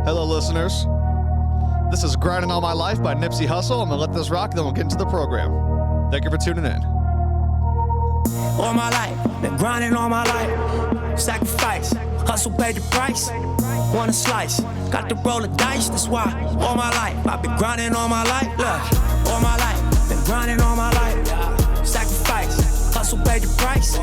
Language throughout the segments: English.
Hello, listeners. This is Grinding All My Life by Nipsey Hussle. I'm going to let this rock, then we'll get into the program. Thank you for tuning in. All my life, been grinding all my life. Sacrifice, hustle paid the price. Want a slice, got to roll the dice. That's why all my life, I've been grinding all my life. Look, all my life, been grinding all my life. Sacrifice, hustle paid the price.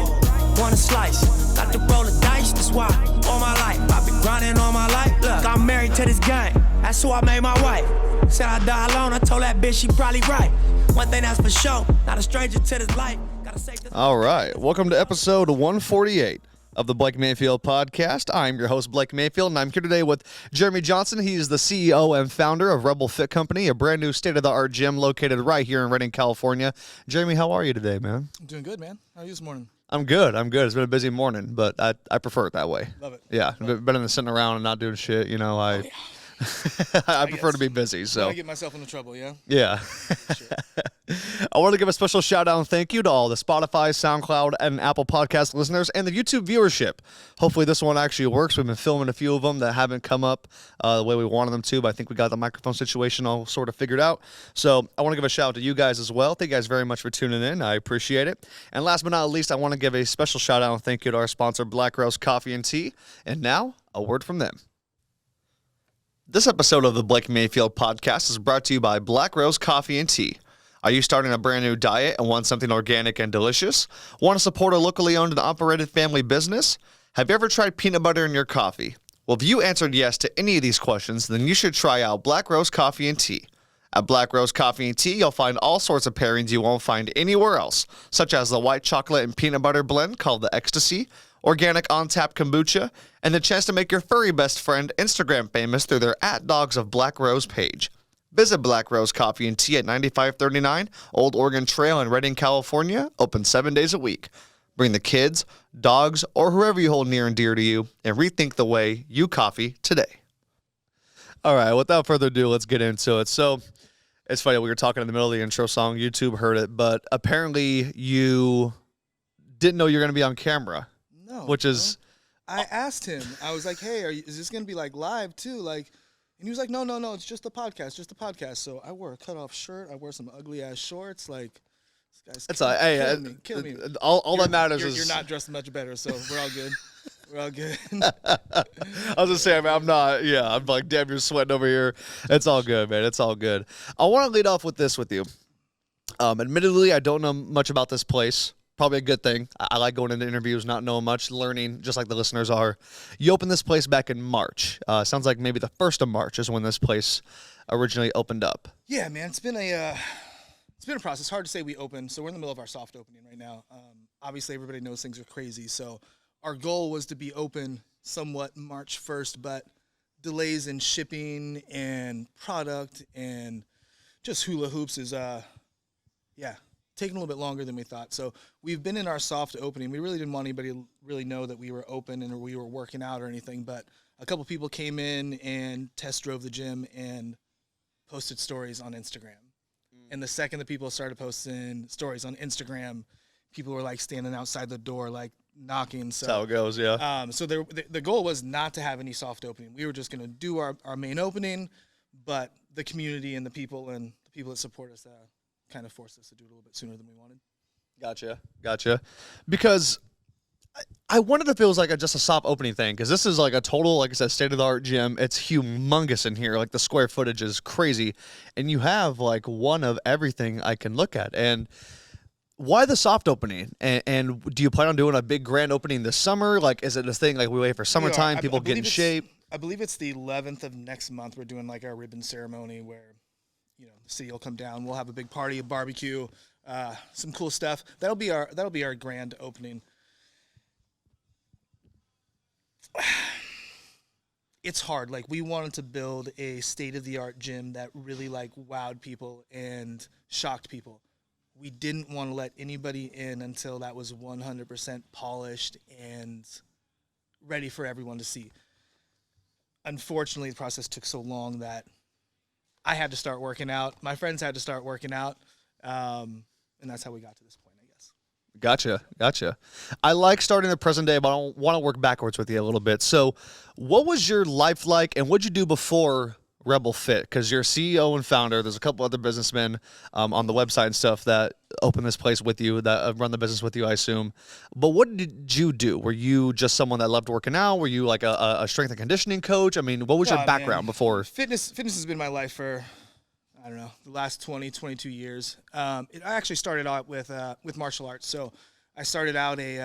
Want a slice, got to roll the dice. That's why all my life, I've been grinding all my life. Look, I'm married to this game, that's who I made my wife. Said I die alone, I told that bitch she probably right. One thing that's for sure, not a stranger to this life. All right, welcome to episode 148 of the Blake Mayfield podcast. I'm your host, Blake Mayfield, and I'm here today with Jeremy Johnson. He is the CEO and founder of Rebel Fit Company, a brand new state-of-the-art gym located right here in Redding, California. Jeremy, how are you today, man? I'm doing good, man. How are you this morning? I'm good. It's been a busy morning, but I prefer it that way. Love it. Yeah, better than sitting around and not doing shit. You know, I prefer to be busy. So I get myself into trouble, yeah? Yeah. Sure. I want to give a special shout out and thank you to all the Spotify, SoundCloud, and Apple Podcast listeners and the YouTube viewership. Hopefully this one actually works. We've been filming a few of them that haven't come up the way we wanted them to, but I think we got the microphone situation all sort of figured out. So I want to give a shout out to you guys as well. Thank you guys very much for tuning in. I appreciate it. And last but not least, I want to give a special shout out and thank you to our sponsor, Black Rose Coffee and Tea. And now, a word from them. This episode of the Blake Mayfield podcast is brought to you by Black Rose Coffee and Tea. Are you starting a brand new diet and want something organic and delicious? Want to support a locally owned and operated family business? Have you ever tried peanut butter in your coffee? Well, if you answered yes to any of these questions, then you should try out Black Rose Coffee and Tea. At Black Rose Coffee and Tea, you'll find all sorts of pairings you won't find anywhere else, such as the white chocolate and peanut butter blend called the Ecstasy, organic on-tap kombucha, and the chance to make your furry best friend Instagram famous through their @DogsOfBlackRose page. Visit Black Rose Coffee and Tea at 9539 Old Oregon Trail in Redding, California, open 7 days a week. Bring the kids, dogs, or whoever you hold near and dear to you, and rethink the way you coffee today. All right, without further ado, let's get into it. So, it's funny, we were talking in the middle of the intro song, YouTube heard it, but apparently you didn't know you were going to be on camera. No. Which is... I asked him, I was like, hey, is this going to be like live too? Like, and he was like, no, it's just a podcast, So I wore a cutoff shirt. I wore some ugly ass shorts. Like, this guy's killing me. All that matters is you're not dressed much better, so we're all good. We're all good. I was just saying, I'm not. Yeah, I'm like, damn, you're sweating over here. It's all good, man. It's all good. I want to lead off with this with you. Admittedly, I don't know much about this place. Probably a good thing. I like going into interviews, not knowing much, learning, just like the listeners are. You opened this place back in March. Sounds like maybe the 1st of March is when this place originally opened up. Yeah, man, it's been a process. It's hard to say we opened, so we're in the middle of our soft opening right now. Obviously, everybody knows things are crazy, so our goal was to be open somewhat March 1st, but delays in shipping and product and just hula hoops is, taking a little bit longer than we thought. So we've been in our soft opening. We really didn't want anybody to really know that we were open and we were working out or anything, but a couple people came in and test drove the gym and posted stories on Instagram. And the second that people started posting stories on Instagram, people were like standing outside the door, like knocking. So that's how it goes, yeah. So the goal was not to have any soft opening. We were just going to do our main opening, but the community and the people that support us kind of forced us to do it a little bit sooner than we wanted. Gotcha. Because I wondered if it was like just a soft opening thing, because this is like a total, like I said, state-of-the-art gym. It's humongous in here. Like the square footage is crazy. And you have like one of everything I can look at. And why the soft opening? And do you plan on doing a big grand opening this summer? Like, is it a thing like we wait for summertime, people get in shape? I believe it's the 11th of next month. We're doing like our ribbon ceremony where, the city will come down. We'll have a big party, a barbecue, some cool stuff. That'll be our grand opening. It's hard. Like, we wanted to build a state-of-the-art gym that really like wowed people and shocked people. We didn't want to let anybody in until that was 100% polished and ready for everyone to see. Unfortunately, the process took so long that I had to start working out. My friends had to start working out. And that's how we got to this point, I guess. Gotcha. I like starting the present day, but I want to work backwards with you a little bit. So, what was your life like, and what'd you do before Rebel Fit? Because you're CEO and founder. There's a couple other businessmen on the website and stuff that open this place with you, that run the business with you, I assume. But what did you do? Were you just someone that loved working out? Were you like a strength and conditioning coach? I mean, what was your background before? Fitness has been my life for, I don't know, the last 22 years. I actually started out with martial arts. So I started out doing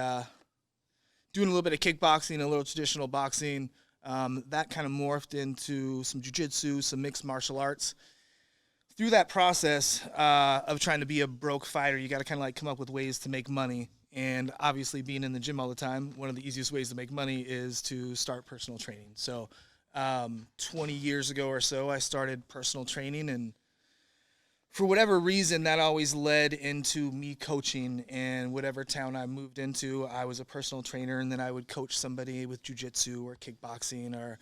a little bit of kickboxing, a little traditional boxing. That kind of morphed into some jiu-jitsu, some mixed martial arts. Through that process of trying to be a broke fighter, you got to kind of like come up with ways to make money. And obviously being in the gym all the time, one of the easiest ways to make money is to start personal training. So 20 years ago or so, I started personal training, and for whatever reason, that always led into me coaching. And whatever town I moved into, I was a personal trainer, and then I would coach somebody with jiu-jitsu or kickboxing or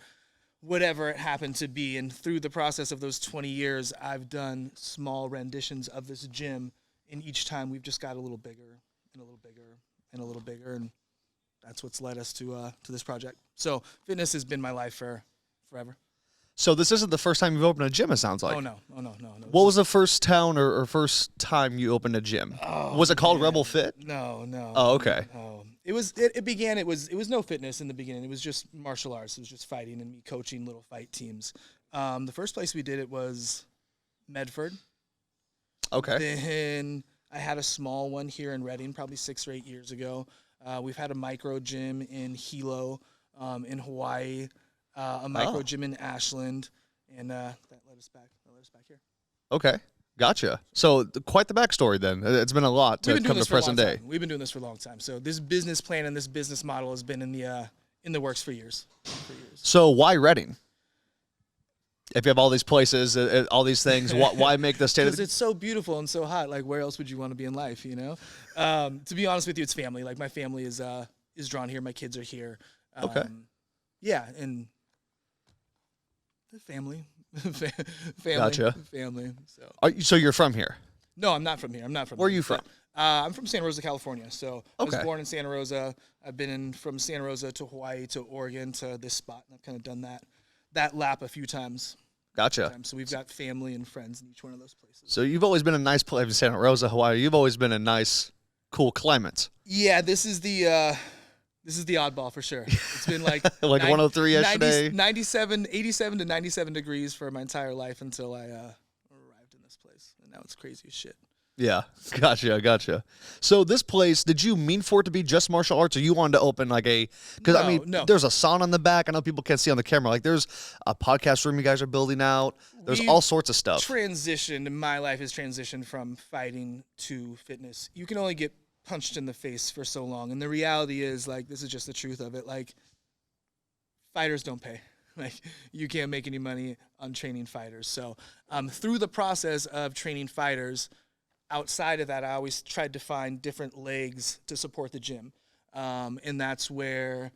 whatever it happened to be. And through the process of those 20 years, I've done small renditions of this gym, and each time we've just got a little bigger and a little bigger and a little bigger, and that's what's led us to this project. So fitness has been my life for forever. So this isn't the first time you've opened a gym, it sounds like. Oh, no. What was the first town or first time you opened a gym? Was it called Rebel Fit? No. Oh, okay. No. It was no fitness in the beginning. It was just martial arts. It was just fighting and me coaching little fight teams. The first place we did it was Medford. Okay. Then I had a small one here in Reading probably 6 or 8 years ago. We've had a micro gym in Hilo, in Hawaii, a micro gym in Ashland, and that led us back here. Okay. Gotcha. So quite the backstory then. It's been a lot to come to present day. We've been doing this for a long time. So this business plan and this business model has been in the works for years. So why Reading? If you have all these places, all these things, why make the state of Because it's so beautiful and so hot. Like, where else would you want to be in life, you know? To be honest with you, it's family. Like, my family is drawn here. My kids are here. Okay. Yeah, and the family. Gotcha. Family. So you're from here? No, I'm not from here. Where are you from? I'm from Santa Rosa, California. So I was Okay. born in Santa Rosa. I've been from Santa Rosa to Hawaii to Oregon to this spot, and I've kind of done that lap a few times. Gotcha. So we've got family and friends in each one of those places. So you've always been a nice place in Santa Rosa, Hawaii. You've always been a nice, cool climate. Yeah, this is the oddball for sure. It's been like Like 103 yesterday. 87 to 97 degrees for my entire life until I arrived in this place, and now it's crazy as shit. Yeah, gotcha. So this place, did you mean for it to be just martial arts, or you wanted to open like a? Because No. there's a sauna in the back. I know people can't see on the camera. Like there's a podcast room you guys are building out. There's all sorts of stuff. My life has transitioned from fighting to fitness. You can only get punched in the face for so long, and the reality is, like, this is just the truth of it. Like, fighters don't pay. Like, you can't make any money on training fighters. So through the process of training fighters, outside of that, I always tried to find different legs to support the gym. And that's where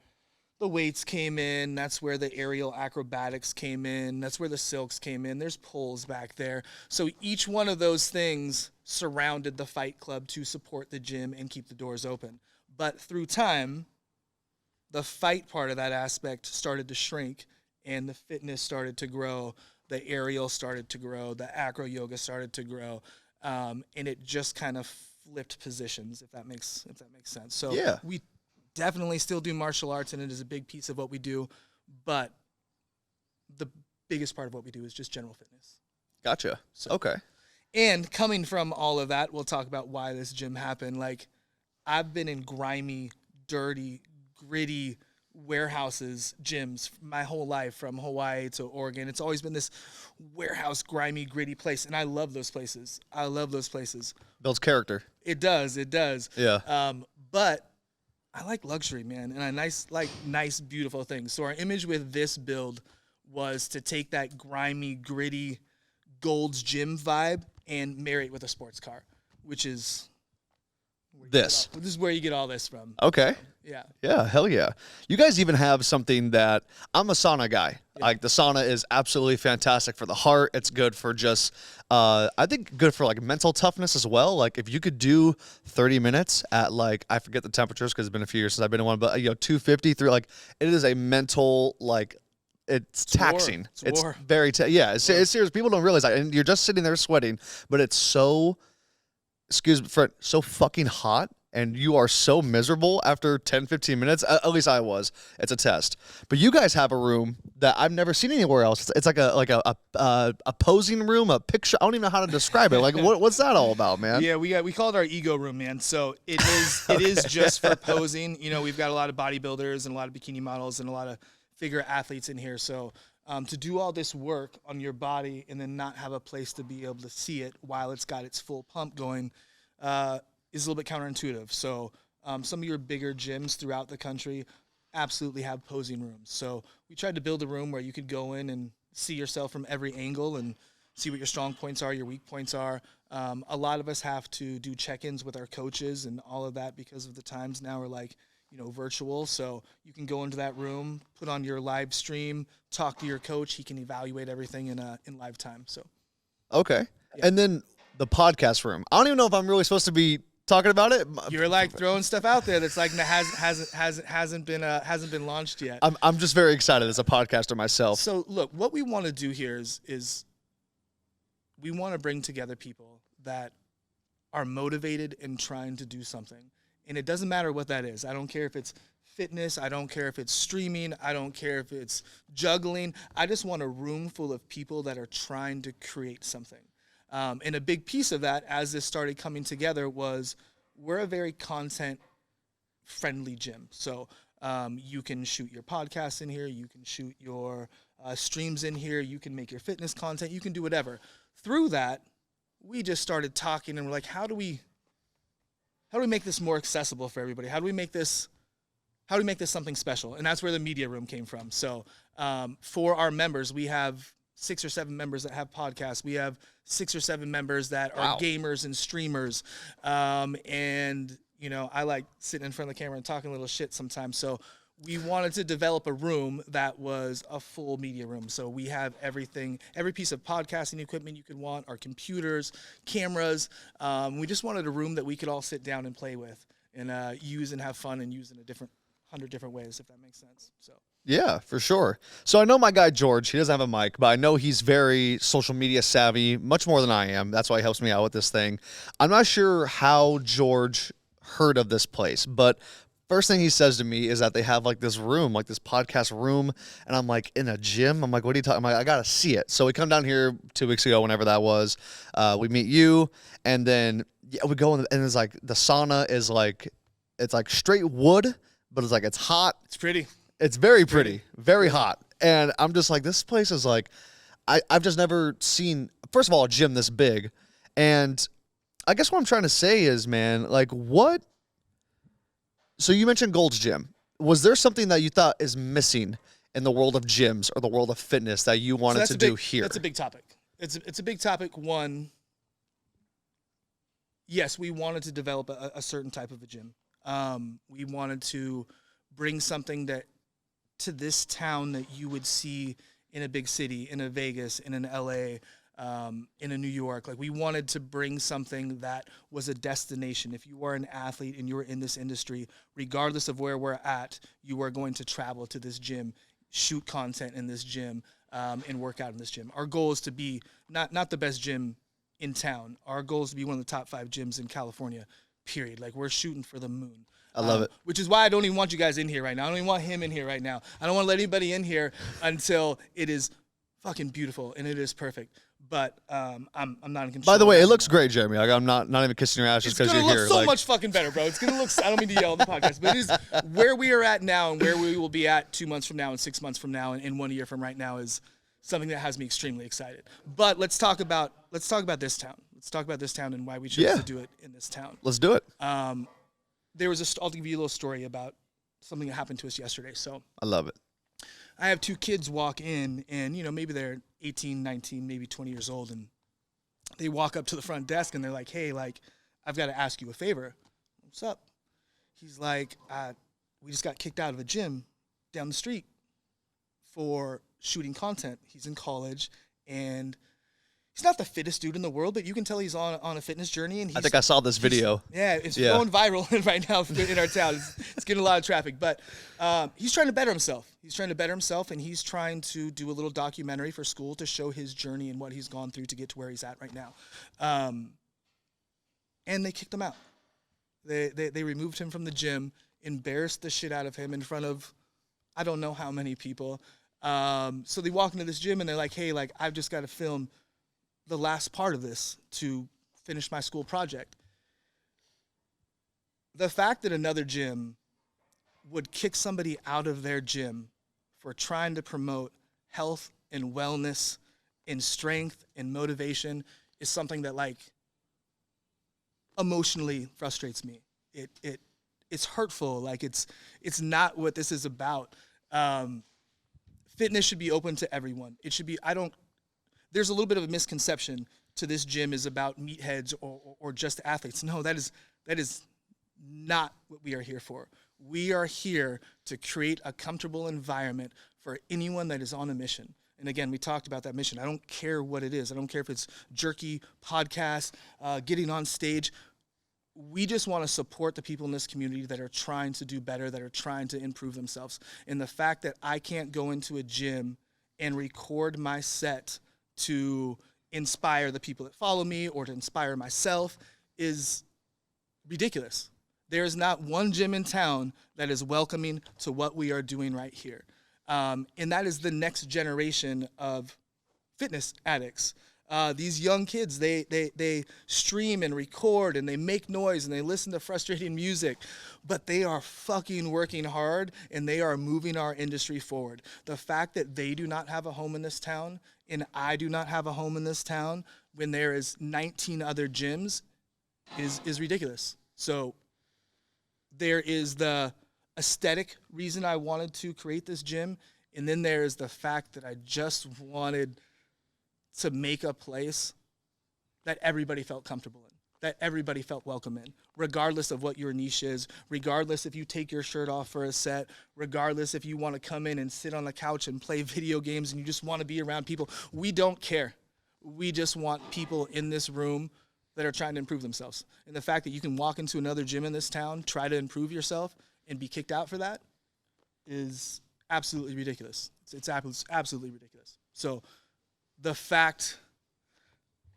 the weights came in. That's where the aerial acrobatics came in. That's where the silks came in. There's poles back there. So each one of those things surrounded the fight club to support the gym and keep the doors open. But through time, the fight part of that aspect started to shrink, and the fitness started to grow. The aerial started to grow. The acro yoga started to grow. And it just kind of flipped positions, if that makes sense. So yeah. We definitely still do martial arts, and it is a big piece of what we do, but the biggest part of what we do is just general fitness. Gotcha. So, Okay. And coming from all of that, we'll talk about why this gym happened. Like, I've been in grimy, dirty, gritty warehouses, gyms my whole life, from Hawaii to Oregon. It's always been this warehouse, grimy, gritty place, and I love those places. Builds character. It does. Yeah. But I like luxury, man, and I nice, beautiful things. So our image with this build was to take that grimy, gritty Gold's Gym vibe and marry it with a sports car, which is This is where you get all this from. Okay. Yeah. Yeah, hell yeah. You guys even have something that I'm a sauna guy. Yeah. Like the sauna is absolutely fantastic for the heart. It's good for just I think good for like mental toughness as well. Like if you could do 30 minutes at like I forget the temperatures because it's been a few years since I've been in one, but 250 through like it is a mental like it's taxing. It's war. Very it's serious. People don't realize that, and you're just sitting there sweating, but it's so so fucking hot. And you are so miserable after 10, 15 minutes. At least I was. It's a test. But you guys have a room that I've never seen anywhere else. It's like a posing room, a picture. I don't even know how to describe it. Like what's that all about, man? Yeah, we call it our ego room, man. So it is just for posing. You know, we've got a lot of bodybuilders and a lot of bikini models and a lot of figure athletes in here. So to do all this work on your body and then not have a place to be able to see it while it's got its full pump going. Is a little bit counterintuitive. So some of your bigger gyms throughout the country absolutely have posing rooms. So we tried to build a room where you could go in and see yourself from every angle and see what your strong points are, your weak points are. A lot of us have to do check-ins with our coaches and all of that because of the times now are like, virtual. So you can go into that room, put on your live stream, talk to your coach. He can evaluate everything in live time. So. Okay. Yeah. And then the podcast room. I don't even know if I'm really supposed to be talking about it. You're like throwing stuff out there that's like hasn't been launched yet. I'm just very excited as a podcaster myself. So look, what we want to do here is we want to bring together people that are motivated and trying to do something. And it doesn't matter what that is. I don't care if it's fitness. I don't care if it's streaming. I don't care if it's juggling. I just want a room full of people that are trying to create something. And a big piece of that, as this started coming together, was we're a very content-friendly gym. So you can shoot your podcast in here. You can shoot your streams in here. You can make your fitness content. You can do whatever. Through that, we just started talking, and we're like, how do we make this more accessible for everybody? How do we make this something special? And that's where the media room came from. So for our members, we have 6 or 7 members that have podcasts. We have 6 or 7 members that are gamers and streamers. And, I like sitting in front of the camera and talking a little shit sometimes. So we wanted to develop a room that was a full media room. So we have everything, every piece of podcasting equipment you could want, our computers, cameras. We just wanted a room that we could all sit down and play with and use and have fun and use in 100 different ways, if that makes sense. So. Yeah, for sure. So I know my guy George, he doesn't have a mic, but I know he's very social media savvy, much more than I am. That's why he helps me out with this thing. I'm not sure how George heard of this place, but first thing he says to me is that they have like this room, like this podcast room, and I'm like, in a gym? I'm like, what are you talking about? I gotta see it. So we come down here 2 weeks ago, whenever that was. We meet you, and then we go in, and it's like the sauna is like, it's like straight wood, but it's hot. It's pretty. It's very pretty, very hot. And I'm just like, this place is like, I've just never seen, first of all, a gym this big. And I guess what I'm trying to say is, man, like what? So you mentioned Gold's Gym. Was there something that you thought is missing in the world of gyms or the world of fitness that you wanted to do here? That's a big topic. It's a big topic. One, yes, we wanted to develop a certain type of a gym. We wanted to bring something to this town that you would see in a big city, in a Vegas, in an LA, in a New York. Like we wanted to bring something that was a destination. If you are an athlete and you're in this industry, regardless of where we're at, you are going to travel to this gym, shoot content in this gym, and work out in this gym. Our goal is to be not the best gym in town. Our goal is to be one of the top 5 gyms in California, period. Like we're shooting for the moon. I love it. Which is why I don't even want you guys in here right now. I don't even want him in here right now. I don't want to let anybody in here until it is fucking beautiful and it is perfect. But I'm not in control. By the way, it looks great, Jeremy. Like, I'm not even kissing your ass just because you're here. It's gonna look so much fucking better, bro. It's gonna look. I don't mean to yell on the podcast, but it is where we are at now and where we will be at 2 months from now and 6 months from now and 1 year from right now is something that has me extremely excited. But let's talk about this town. Let's talk about this town and why we chose to do it in this town. Let's do it. I'll give you a little story about something that happened to us yesterday. So I love it. I have 2 kids walk in and, maybe they're 18, 19, maybe 20 years old. And they walk up to the front desk and they're like, hey, like, I've got to ask you a favor. What's up? He's like, we just got kicked out of a gym down the street for shooting content. He's in college, and he's not the fittest dude in the world, but you can tell he's on a fitness journey. And I think I saw this video. It's going viral right now in our town. It's getting a lot of traffic, but he's trying to better himself. He's trying to better himself, and he's trying to do a little documentary for school to show his journey and what he's gone through to get to where he's at right now. And they kicked him out. They removed him from the gym, embarrassed the shit out of him in front of I don't know how many people. So they walk into this gym and they're like, hey, like, I've just got to film the last part of this to finish my school project. The fact that another gym would kick somebody out of their gym for trying to promote health and wellness and strength and motivation is something that, like, emotionally frustrates me. It's hurtful. Like, it's not what this is about. Fitness should be open to everyone. It should be, there's a little bit of a misconception to this gym is about meatheads or just athletes. No, that is not what we are here for. We are here to create a comfortable environment for anyone that is on a mission. And again, we talked about that mission. I don't care what it is. I don't care if it's jerky, podcast, getting on stage. We just want to support the people in this community that are trying to do better, that are trying to improve themselves. And the fact that I can't go into a gym and record my set to inspire the people that follow me or to inspire myself is ridiculous. There is not one gym in town that is welcoming to what we are doing right here. And that is the next generation of fitness addicts. These young kids, they stream and record and they make noise and they listen to frustrating music, but they are fucking working hard and they are moving our industry forward. The fact that they do not have a home in this town and I do not have a home in this town when there is 19 other gyms is ridiculous. So there is the aesthetic reason I wanted to create this gym, and then there is the fact that I just wanted to make a place that everybody felt comfortable in, that everybody felt welcome in, regardless of what your niche is, regardless if you take your shirt off for a set, regardless if you want to come in and sit on the couch and play video games and you just want to be around people. We don't care. We just want people in this room that are trying to improve themselves. And the fact that you can walk into another gym in this town, try to improve yourself, and be kicked out for that is absolutely ridiculous. It's absolutely ridiculous. So the fact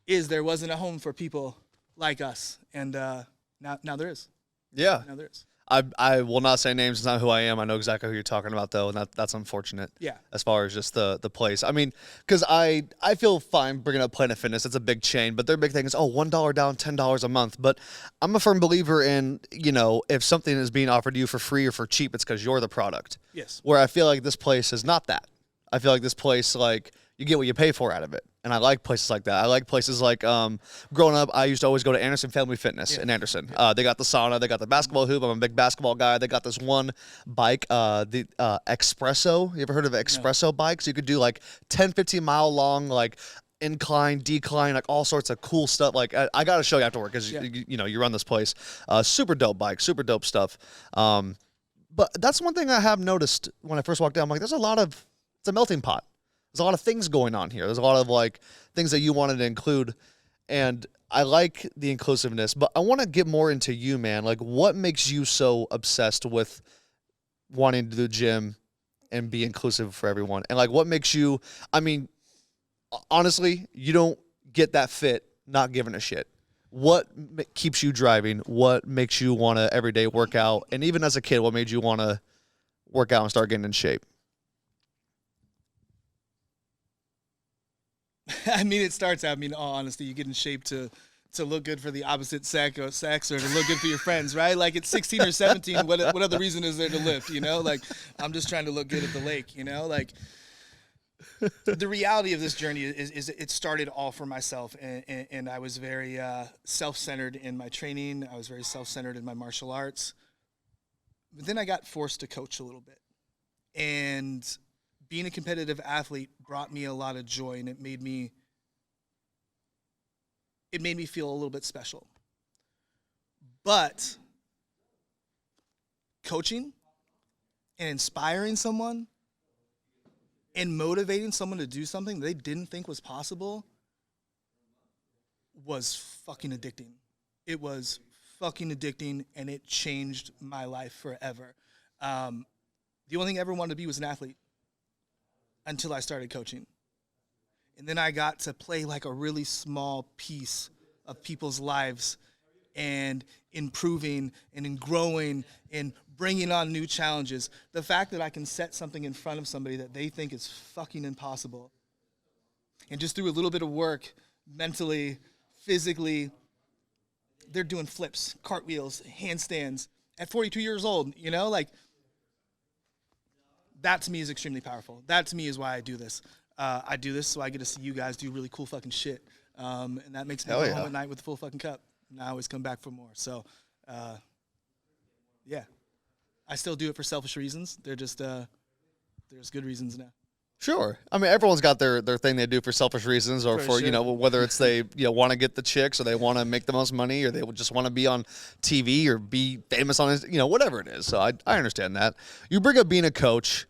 is there wasn't a home for people like us, and now there is. Yeah. Now there is. I will not say names. It's not who I am. I know exactly who you're talking about, though, and that's unfortunate. Yeah. As far as just the place. I mean, because I feel fine bringing up Planet Fitness. It's a big chain, but their big thing is, $1 down, $10 a month. But I'm a firm believer in, if something is being offered to you for free or for cheap, it's because you're the product. Yes. Where I feel like this place is not that. I feel like this place, like, you get what you pay for out of it. And I like places like that. I like places like, growing up, I used to always go to Anderson Family Fitness in Anderson. They got the sauna. They got the basketball hoop. I'm a big basketball guy. They got this one bike, the Espresso. You ever heard of Espresso bikes? You could do like 10, 15-mile long, like, incline, decline, like all sorts of cool stuff. Like, I got to show you afterward because, you run this place. Super dope bike, super dope stuff. But that's one thing I have noticed when I first walked down. I'm like, it's a melting pot. There's a lot of things going on here. There's a lot of, like, things that you wanted to include, and I like the inclusiveness, but I want to get more into you, man. Like, what makes you so obsessed with wanting to do the gym and be inclusive for everyone? And, like, what makes you, I mean, honestly, you don't get that fit not giving a shit. What keeps you driving? What makes you want to everyday work out? And even as a kid, what made you want to work out and start getting in shape? I mean, it starts out, all honesty, you get in shape to look good for the opposite sex or to look good for your friends, right? Like, at 16 or 17, what other reason is there to lift, Like, I'm just trying to look good at the lake, Like, the reality of this journey is it started all for myself, and I was very self-centered in my training. I was very self-centered in my martial arts. But then I got forced to coach a little bit. And being a competitive athlete brought me a lot of joy, and it made me feel a little bit special. But coaching and inspiring someone and motivating someone to do something they didn't think was possible was fucking addicting. It was fucking addicting, and it changed my life forever. The only thing I ever wanted to be was an athlete until I started coaching. And then I got to play like a really small piece of people's lives and improving and in growing and bringing on new challenges. The fact that I can set something in front of somebody that they think is fucking impossible, and just through a little bit of work, mentally, physically, they're doing flips, cartwheels, handstands at 42 years old, you know? Like, that to me is extremely powerful. That to me is why I do this. I do this so I get to see you guys do really cool fucking shit. And that makes me go home at night with a full fucking cup. And I always come back for more. So, yeah. I still do it for selfish reasons. They're just, there's good reasons now. Sure. I mean, everyone's got their thing they do for selfish reasons, or for sure. whether it's they want to get the chicks, or they want to make the most money, or they just want to be on TV or be famous on whatever it is. So I understand that. You bring up being a coach.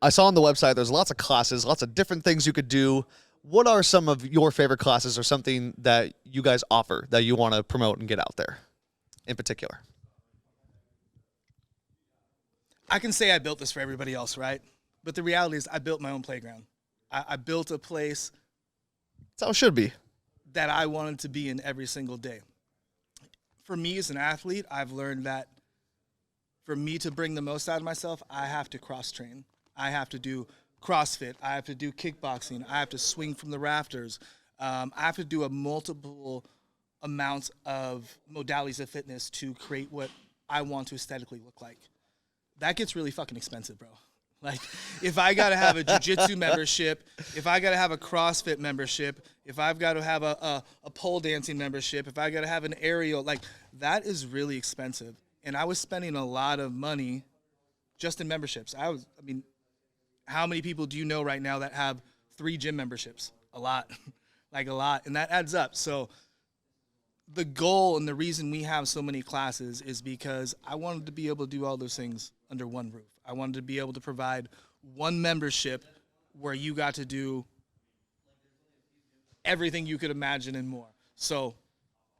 I saw on the website there's lots of classes, lots of different things you could do. What are some of your favorite classes, or something that you guys offer that you want to promote and get out there in particular? I can say I built this for everybody else, right? But the reality is I built my own playground. I built a place That's how it should be. that I wanted to be in every single day. For me as an athlete, I've learned that for me to bring the most out of myself, I have to cross-train. I have to do CrossFit. I have to do kickboxing. I have to swing from the rafters. I have to do a multiple amounts of modalities of fitness to create what I want to aesthetically look like. That gets really fucking expensive, bro. Like, if I got to have a jiu-jitsu membership, if I got to have a CrossFit membership, if I've got to have a pole dancing membership, if I got to have an aerial, like, that is really expensive. And I was spending a lot of money just in memberships. I mean, how many people do you know right now that have 3 gym memberships? A lot. Like, a lot. And that adds up. So the goal and the reason we have so many classes is because I wanted to be able to do all those things under one roof. I wanted to be able to provide one membership where you got to do everything you could imagine and more. So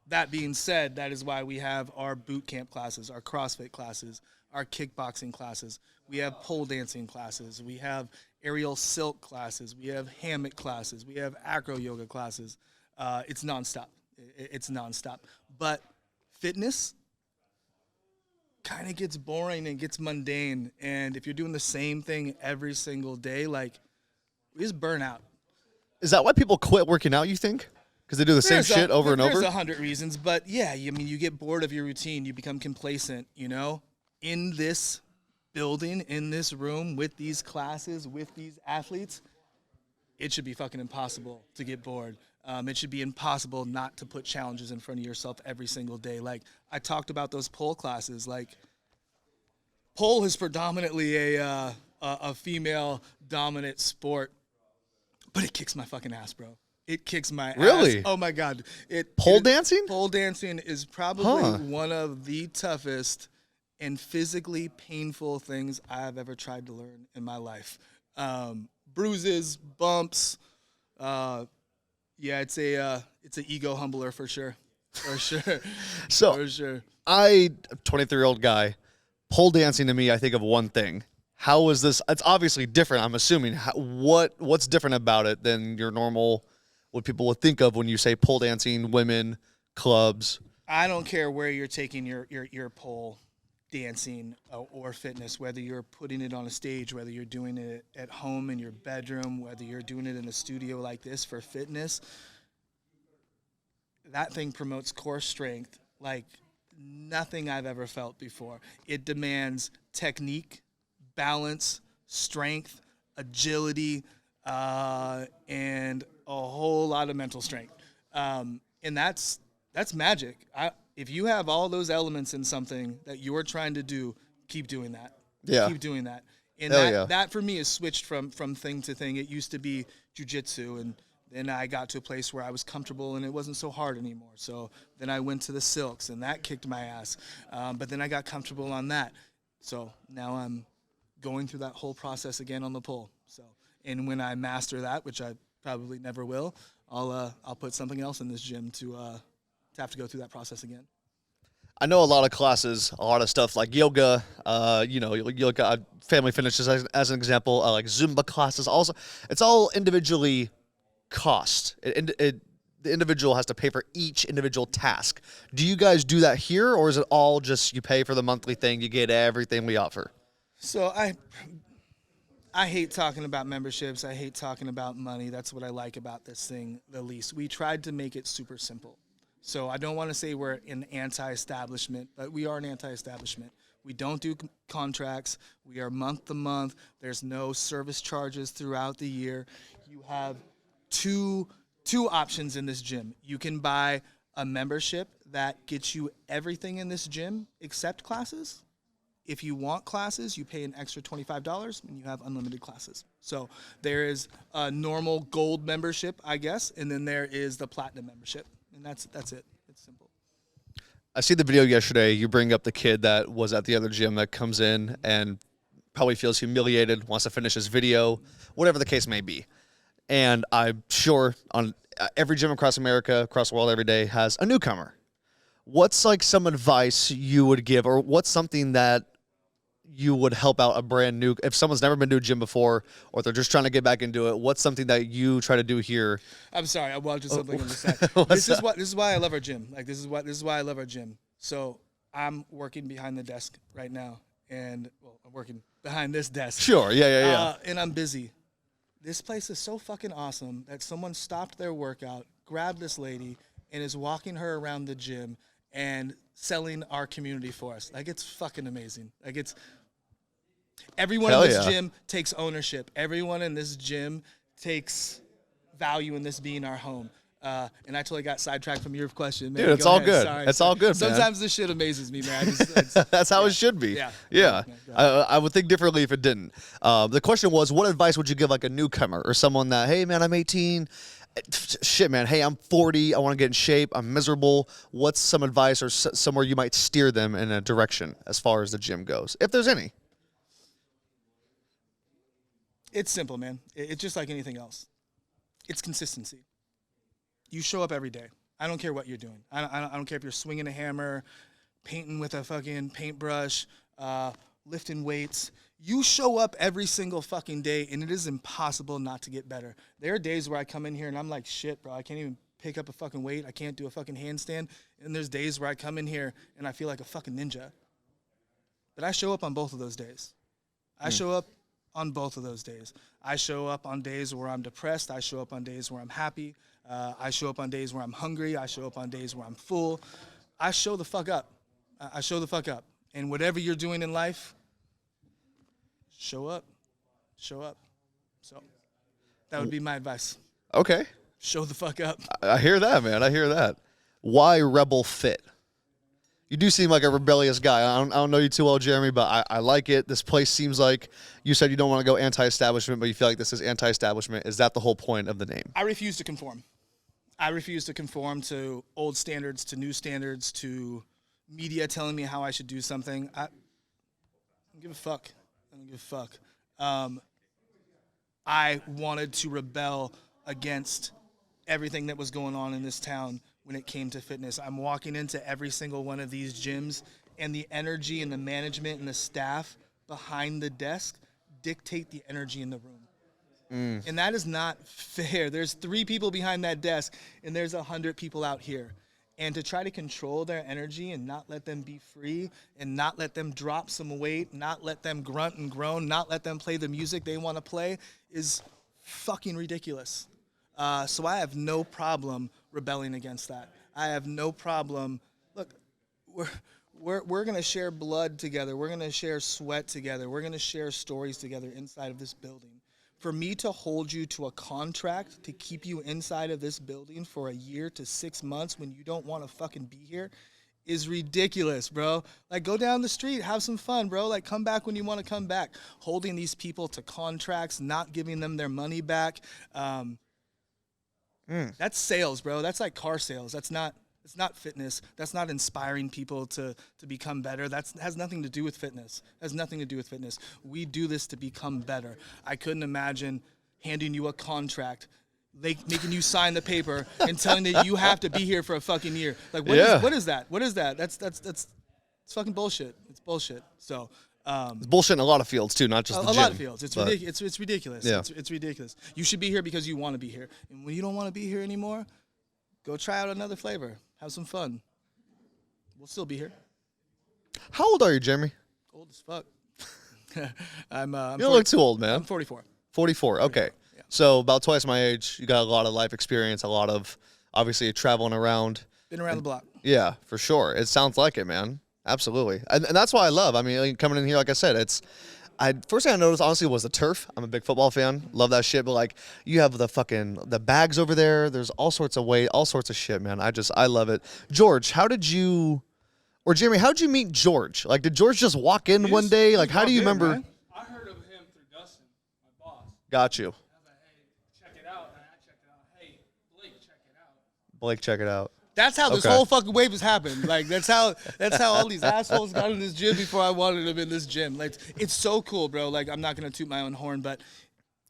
that being said, that is why we have our boot camp classes, our CrossFit classes, our kickboxing classes. We have pole dancing classes. We have aerial silk classes. We have hammock classes. We have acro yoga classes. It's nonstop. It's nonstop. But fitness kind of gets boring and gets mundane. And if you're doing the same thing every single day, like, we just burn out. Is that why people quit working out, you think? Because they do the same shit over and over? There's 100 reasons. But, yeah, I mean, you get bored of your routine. You become complacent, you know? In this building, in this room, with these classes, with these athletes, it should be fucking impossible to get bored. It should be impossible not to put challenges in front of yourself every single day. Like, I talked about those pole classes. Like, pole is predominantly a female-dominant sport, but it kicks my fucking ass, bro. It kicks my ass. Really? Oh, my God. Pole dancing? Pole dancing is probably one of the toughest and physically painful things I've ever tried to learn in my life. Bruises, bumps, yeah, it's an ego humbler for sure. For sure. So, for sure. 23-year-old guy, pole dancing to me, I think of one thing. How is this? It's obviously different, I'm assuming. What's different about it than your normal, what people would think of when you say pole dancing, women, clubs? I don't care where you're taking your pole dancing or fitness, whether you're putting it on a stage, whether you're doing it at home in your bedroom, whether you're doing it in a studio like this for fitness. That thing promotes core strength like nothing I've ever felt before. It demands technique, balance, strength, agility, and a whole lot of mental strength. And that's magic. If you have all those elements in something that you're trying to do, keep doing that. Yeah. Keep doing that. And that for me is switched from thing to thing. It used to be jiu-jitsu, and then I got to a place where I was comfortable and it wasn't so hard anymore. So then I went to the silks, and that kicked my ass. But then I got comfortable on that. So now I'm going through that whole process again on the pole. So, and when I master that, which I probably never will, I'll put something else in this gym to have to go through that process again. I know a lot of classes, a lot of stuff like yoga, you look at family fitness as an example, like Zumba classes. Also, it's all individually cost. The individual has to pay for each individual task. Do you guys do that here, or is it all just you pay for the monthly thing, you get everything we offer? So I hate talking about memberships. I hate talking about money. That's what I like about this thing the least. We tried to make it super simple. So I don't want to say we're an anti-establishment, but we are an anti-establishment. We don't do contracts. We are month to month. There's no service charges throughout the year. You have two options in this gym. You can buy a membership that gets you everything in this gym except classes. If you want classes, you pay an extra $25 and you have unlimited classes. So there is a normal gold membership, I guess, and then there is the platinum membership. And that's it. It's simple. I see the video yesterday. You bring up the kid that was at the other gym that comes in and probably feels humiliated, wants to finish his video, whatever the case may be. And I'm sure on every gym across America, across the world, every day has a newcomer. What's like some advice you would give, or what's something that you would help out a brand new, if someone's never been to a gym before or they're just trying to get back into it, what's something that you try to do here? I'm sorry, I watched something on the side. This is why I love our gym. Like this is why I love our gym. So I'm working behind the desk right now, and I'm working behind this desk. Sure, yeah. And I'm busy. This place is so fucking awesome that someone stopped their workout, grabbed this lady, and is walking her around the gym and selling our community for us. Like, it's fucking amazing. Like, it's everyone in this gym takes ownership. Everyone in this gym takes value in this being our home. And I totally got sidetracked from your question. Man. Dude, it's all good. It's all good, man. Sometimes this shit amazes me, man. That's how it should be. Yeah. I would think differently if it didn't. The question was, what advice would you give like a newcomer or someone that, hey, man, I'm 18. Shit, man. Hey, I'm 40. I want to get in shape. I'm miserable. What's some advice or somewhere you might steer them in a direction as far as the gym goes, if there's any? It's simple, man. It's just like anything else. It's consistency. You show up every day. I don't care what you're doing. I don't care if you're swinging a hammer, painting with a fucking paintbrush, lifting weights. You show up every single fucking day, and it is impossible not to get better. There are days where I come in here, and I'm like, shit, bro, I can't even pick up a fucking weight. I can't do a fucking handstand. And there's days where I come in here, and I feel like a fucking ninja. But I show up on both of those days. I show up on both of those days. I show up on days where I'm depressed. I show up on days where I'm happy. I show up on days where I'm hungry. I show up on days where I'm full. I show the fuck up. I show the fuck up. And whatever you're doing in life, show up. Show up. So that would be my advice. Okay. Show the fuck up. I hear that, man. I hear that. Why Rebel Fit? You do seem like a rebellious guy. I don't know you too well, Jeremy, but I like it. This place seems like, you said you don't want to go anti-establishment, but you feel like this is anti-establishment. Is that the whole point of the name? I refuse to conform. I refuse to conform to old standards, to new standards, to media telling me how I should do something. I don't give a fuck. I don't give a fuck. I wanted to rebel against everything that was going on in this town when it came to fitness. I'm walking into every single one of these gyms, and the energy and the management and the staff behind the desk dictate the energy in the room. And that is not fair. There's 3 people behind that desk, and there's 100 people out here. And to try to control their energy and not let them be free and not let them drop some weight, not let them grunt and groan, not let them play the music they want to play is fucking ridiculous. So I have no problem rebelling against that. I have no problem. Look, we're going to share blood together. We're going to share sweat together. We're going to share stories together inside of this building. For me to hold you to a contract to keep you inside of this building for a year to 6 months when you don't want to fucking be here is ridiculous, bro. Like, go down the street, have some fun, bro. Like, come back when you want to come back. Holding these people to contracts, not giving them their money back. That's sales, bro. That's like car sales. That's not It's not fitness. That's not inspiring people to become better. That has nothing to do with fitness. Has nothing to do with fitness. We do this to become better. I couldn't imagine handing you a contract, making you sign the paper and telling that you have to be here for a fucking year. Like, what is that? What is that? That's it's fucking bullshit. It's bullshit. So it's bullshit in a lot of fields too, not just the gym. A lot of fields. It's ridiculous. It's ridiculous. Yeah. It's ridiculous. You should be here because you want to be here. And when you don't want to be here anymore, go try out another flavor. Have some fun. We'll still be here. How old are you, Jeremy? Old as fuck. I'm you don't look too old, man. I'm 44. 44, okay. Yeah. So about twice my age. You got a lot of life experience, a lot of, obviously, traveling around. Been around the block. Yeah, for sure. It sounds like it, man. Absolutely. And that's why I love, I mean, like, coming in here, like I said, first thing I noticed, honestly, was the turf. I'm a big football fan. Love that shit. But, like, you have the bags over there. There's all sorts of weight, all sorts of shit, man. I love it. George, Jeremy, how did you meet George? Like, did George just walk in one day? Like, how do you remember? Man. I heard of him through Dustin, my boss. Got you. I was like, hey, check it out. And I checked it out. Hey, Blake, check it out. Blake, check it out. That's how this Okay. whole fucking wave has happened. Like, that's how all these assholes got in this gym before I wanted them in this gym. Like, it's so cool, bro. Like, I'm not gonna toot my own horn, but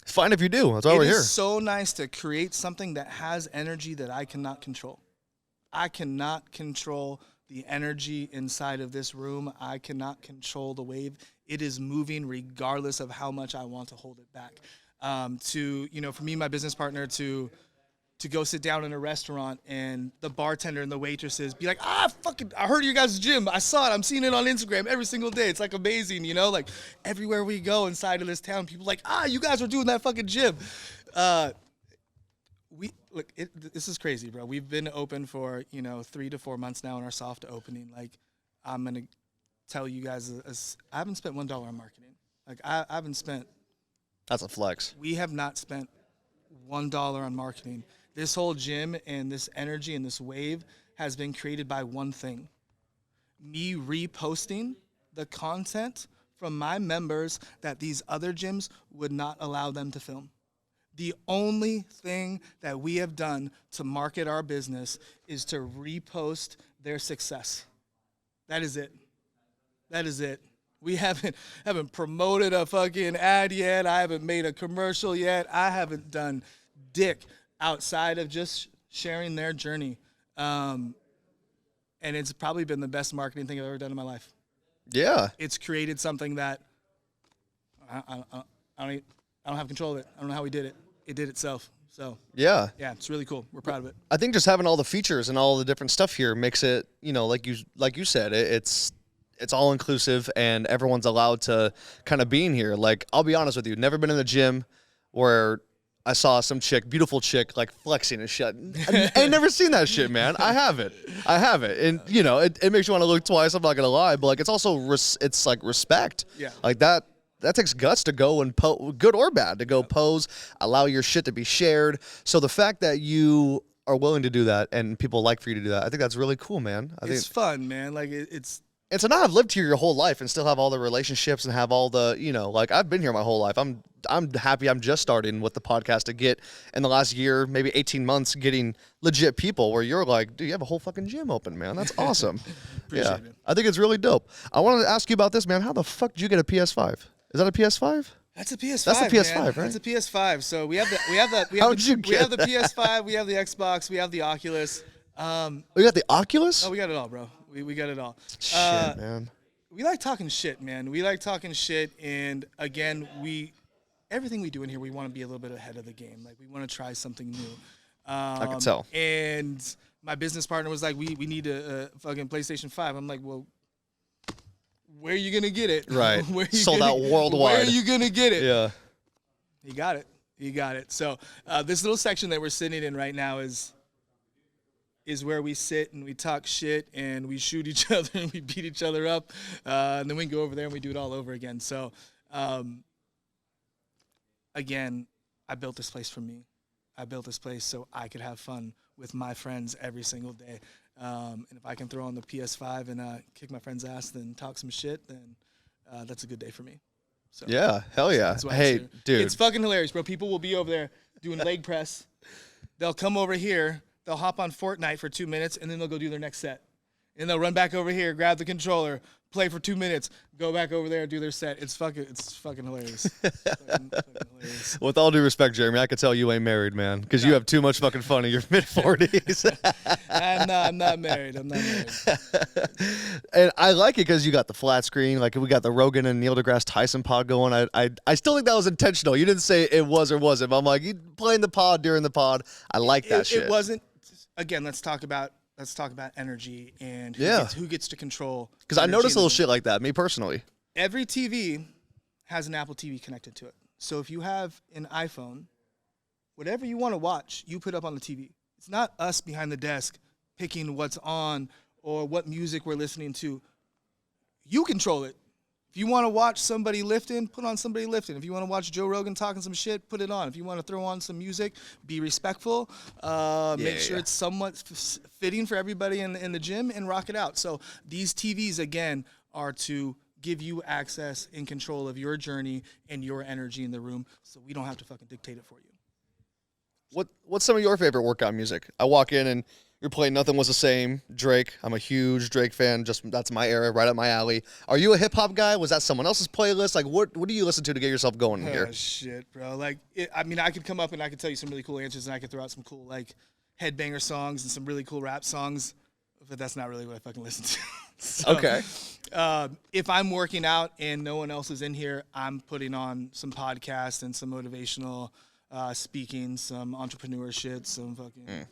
It's fine if you do. That's why we're it here. is so nice to create something that has energy that I cannot control. I cannot control the energy inside of this room. I cannot control the wave. It is moving regardless of how much I want to hold it back. For me, my business partner, to go sit down in a restaurant and the bartender and the waitresses be like, I heard of you guys' gym. I saw it. I'm seeing it on Instagram every single day. It's like amazing, like everywhere we go inside of this town, people are like, you guys are doing that fucking gym. This is crazy, bro. We've been open for, 3 to 4 months now in our soft opening. Like, I'm going to tell you guys, I haven't spent $1 on marketing. Like, I haven't spent. That's a flex. We have not spent $1 on marketing. This whole gym and this energy and this wave has been created by one thing. Me reposting the content from my members that these other gyms would not allow them to film. The only thing that we have done to market our business is to repost their success. That is it. That is it. We haven't promoted a fucking ad yet. I haven't made a commercial yet. I haven't done dick outside of just sharing their journey. And it's probably been the best marketing thing I've ever done in my life. Yeah. It's created something that I don't have control of it. I don't know how we did it. It did itself. So Yeah. yeah, it's really cool. We're proud of it. I think just having all the features and all the different stuff here makes it, like you said, it's all inclusive and everyone's allowed to kind of be in here. Like, I'll be honest with you, never been in the gym where I saw some beautiful chick, like flexing and shit. I ain't never seen that shit, man. I have it. And it makes you want to look twice. I'm not gonna lie, but like, it's also it's like respect. Yeah. Like that takes guts to go and good or bad, to go pose, allow your shit to be shared. So the fact that you are willing to do that and people like for you to do that, I think that's really cool, man. I think It's fun, man. Like it's. And to not have lived here your whole life and still have all the relationships and have all the, like, I've been here my whole life. I'm happy I'm just starting with the podcast to get in the last year, maybe 18 months, getting legit people where you're like, dude, you have a whole fucking gym open, man. That's awesome. Appreciate it. I think it's really dope. I wanted to ask you about this, man. How the fuck did you get a PS5? Is that a PS5? That's a PS5. That's a PS5, man. right? That's a PS5. So we have the How'd you we have the get PS5, we have the Xbox, we have the Oculus. You got the Oculus? Oh, we got it all, bro. We got it all. Shit, man. We like talking shit, man. We like talking shit, and again, everything we do in here, we want to be a little bit ahead of the game. Like, we want to try something new. I can tell. And my business partner was like, we need a fucking PlayStation 5. I'm like, well, where are you gonna get it? Right. Where you Sold gonna- out worldwide. Where are you gonna get it? Yeah. He got it. He got it. So this little section that we're sitting in right now is where we sit and we talk shit and we shoot each other and we beat each other up. And then we go over there and we do it all over again. So, again, I built this place for me. I built this place so I could have fun with my friends every single day. And if I can throw on the PS5 and kick my friend's ass and talk some shit, then that's a good day for me. So, Yeah. Hell yeah. that's why Hey, it's here. dude. It's fucking hilarious, bro. People will be over there doing leg press. They'll come over here they'll hop on Fortnite for 2 minutes, and then they'll go do their next set. And they'll run back over here, grab the controller, play for 2 minutes, go back over there, do their set. It's fucking hilarious. fucking hilarious. With all due respect, Jeremy, I could tell you ain't married, man, because you have too much fucking fun in your mid-40s. I'm not married. And I like it because you got the flat screen. Like, we got the Rogan and Neil deGrasse Tyson pod going. I still think that was intentional. You didn't say it was or wasn't. But I'm like, you playing the pod during the pod. I like that shit. It wasn't. Again, let's talk about energy and who gets to control. Because I notice a little shit like that, me personally. Every TV has an Apple TV connected to it. So if you have an iPhone, whatever you want to watch, you put up on the TV. It's not us behind the desk picking what's on or what music we're listening to. You control it. If you want to watch somebody lifting, put on somebody lifting. If you want to watch Joe Rogan talking some shit, put it on. If you want to throw on some music, be respectful. Make sure it's somewhat fitting for everybody in the gym and rock it out. So these TVs, again, are to give you access and control of your journey and your energy in the room so we don't have to fucking dictate it for you. What's some of your favorite workout music? I walk in and you're playing Nothing Was the Same, Drake. I'm a huge Drake fan. Just that's my era, right up my alley. Are you a hip hop guy? Was that someone else's playlist? Like, what do you listen to get yourself going here? Oh shit, bro! Like, I could come up and I could tell you some really cool answers, and I could throw out some cool like headbanger songs and some really cool rap songs, but that's not really what I fucking listen to. So, okay. If I'm working out and no one else is in here, I'm putting on some podcasts and some motivational speaking, some entrepreneur shit, some fucking.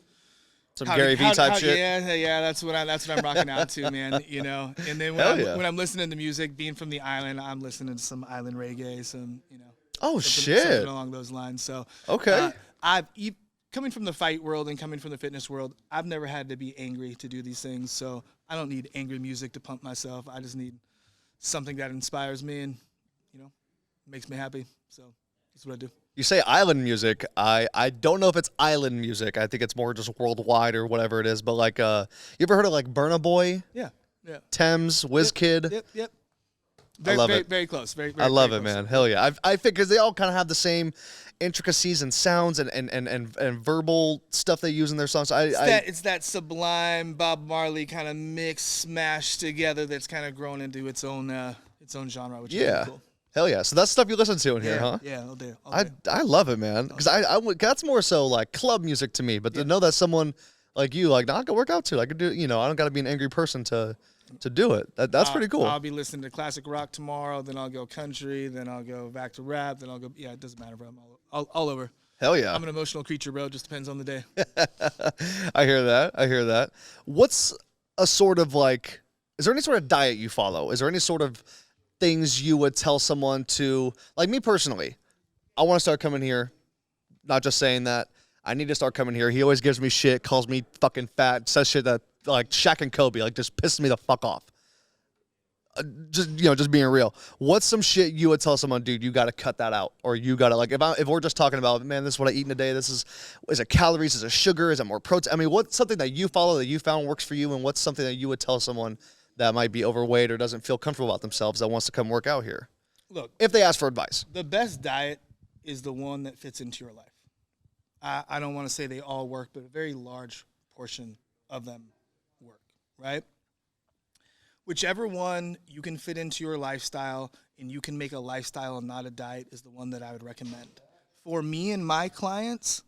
Some Gary Vee type shit. Yeah, that's what I'm rocking out to, man. You know, and then when I'm listening to music, being from the island, I'm listening to some island reggae, some something along those lines. So okay, coming from the fight world and coming from the fitness world, I've never had to be angry to do these things. So I don't need angry music to pump myself. I just need something that inspires me and makes me happy. So that's what I do. You say island music. I don't know if it's island music. I think it's more just worldwide or whatever it is. But like, you ever heard of like Burna Boy? Yeah. Thames, Wizkid? Yep. I love it. Very close. Very I love it, close. man. Hell yeah. I think because they all kind of have the same intricacies and sounds and verbal stuff they use in their songs. It's that sublime Bob Marley kind of mix smashed together that's kind of grown into its own genre, which is really cool. Hell yeah. So that's stuff you listen to in here, huh? Yeah, all day. I love it, man. Because that's more so like club music to me. But to know that someone like you, like, I can work out too. I could do, I don't got to be an angry person to do it. That's pretty cool. I'll be listening to classic rock tomorrow. Then I'll go country. Then I'll go back to rap. Then I'll go, it doesn't matter, bro. I'm all over. Hell yeah. I'm an emotional creature, bro. It just depends on the day. I hear that. What's a sort of like, is there any sort of diet you follow? Is there any sort of things you would tell someone to, like me personally, I want to start coming here, not just saying that, I need to start coming here. He always gives me shit, calls me fucking fat, says shit that, like, Shaq and Kobe, like, just pisses me the fuck off. Just being real. What's some shit you would tell someone, dude, you got to cut that out? Or you got to, like, if we're just talking about, man, this is what I eat in a day, is it calories, is it sugar, is it more protein? I mean, what's something that you follow that you found works for you, and what's something that you would tell someone that might be overweight or doesn't feel comfortable about themselves that wants to come work out here? Look, if they ask for advice. The best diet is the one that fits into your life. I don't want to say they all work, but a very large portion of them work, right? Whichever one you can fit into your lifestyle and you can make a lifestyle and not a diet is the one that I would recommend. For me and my clients,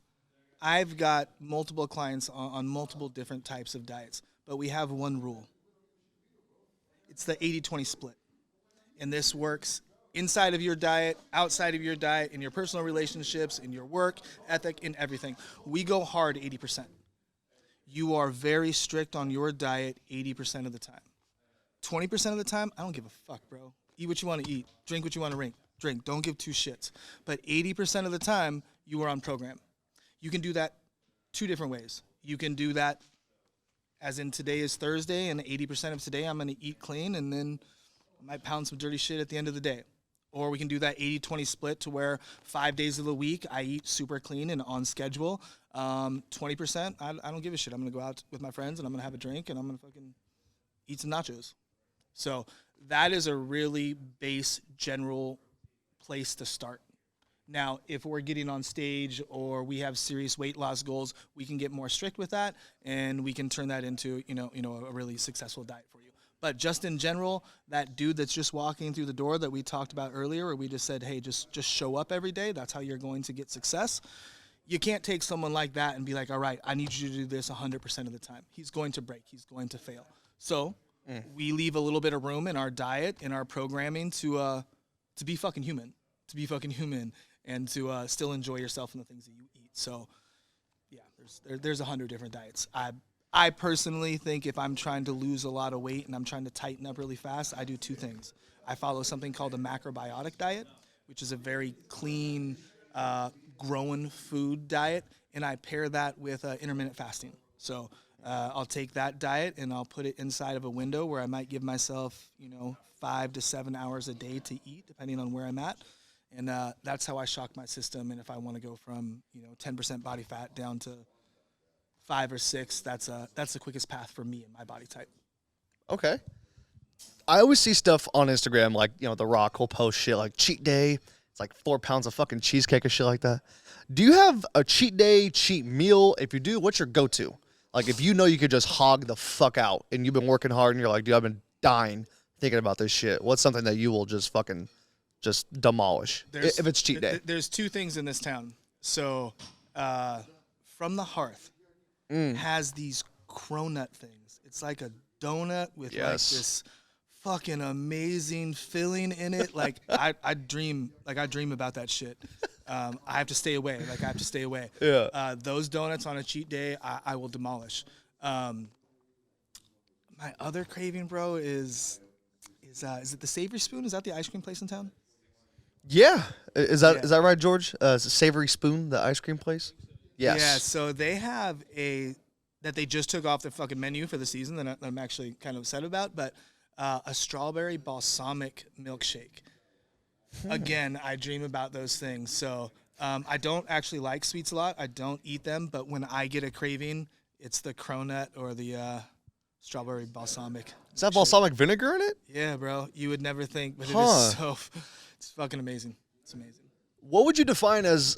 I've got multiple clients on multiple different types of diets, but we have one rule. It's the 80-20 split. And this works inside of your diet, outside of your diet, in your personal relationships, in your work ethic, in everything. We go hard 80%. You are very strict on your diet 80% of the time. 20% of the time, I don't give a fuck, bro. Eat what you want to eat. Drink what you want to drink. Don't give two shits. But 80% of the time, you are on program. You can do that two different ways. You can do that as in today is Thursday, and 80% of today I'm going to eat clean, and then I might pound some dirty shit at the end of the day. Or we can do that 80-20 split to where 5 days of the week I eat super clean and on schedule. 20%, I don't give a shit. I'm going to go out with my friends, and I'm going to have a drink, and I'm going to fucking eat some nachos. So that is a really base general place to start. Now, if we're getting on stage or we have serious weight loss goals, we can get more strict with that, and we can turn that into, a really successful diet for you. But just in general, that dude that's just walking through the door that we talked about earlier, where we just said, hey, just show up every day. That's how you're going to get success. You can't take someone like that and be like, all right, I need you to do this 100% of the time. He's going to break. He's going to fail. So we leave a little bit of room in our diet, in our programming to be fucking human, and to still enjoy yourself and the things that you eat. So, yeah, there's 100 different diets. I personally think if I'm trying to lose a lot of weight and I'm trying to tighten up really fast, I do two things. I follow something called a macrobiotic diet, which is a very clean, grown food diet, and I pair that with intermittent fasting. So I'll take that diet and I'll put it inside of a window where I might give myself, 5 to 7 hours a day to eat, depending on where I'm at. And that's how I shock my system. And if I want to go from 10% body fat down to 5 or 6, that's the quickest path for me and my body type. Okay. I always see stuff on Instagram like The Rock will post shit like cheat day. It's like 4 pounds of fucking cheesecake or shit like that. Do you have a cheat day, cheat meal? If you do, what's your go-to? Like if you could just hog the fuck out and you've been working hard and you're like, dude, I've been dying thinking about this shit. What's something that you will just fucking demolish if it's cheat day? There's two things in this town. So From the Hearth has these cronut things. It's like a donut with like this fucking amazing filling in it. Like I dream about that shit. I have to stay away. Yeah. Those donuts on a cheat day, I will demolish. My other craving, bro, is it the Savory Spoon? Is that the ice cream place in town? Yeah. Is that right, George? Is it Savory Spoon, the ice cream place? Yes. Yeah, so they have that they just took off the fucking menu for the season that I'm actually kind of upset about, but a strawberry balsamic milkshake. Again, I dream about those things. So I don't actually like sweets a lot. I don't eat them, but when I get a craving, it's the cronut or the strawberry balsamic. Is that balsamic vinegar in it? Yeah, bro. You would never think, but it is it's fucking amazing. It's amazing. What would you define as,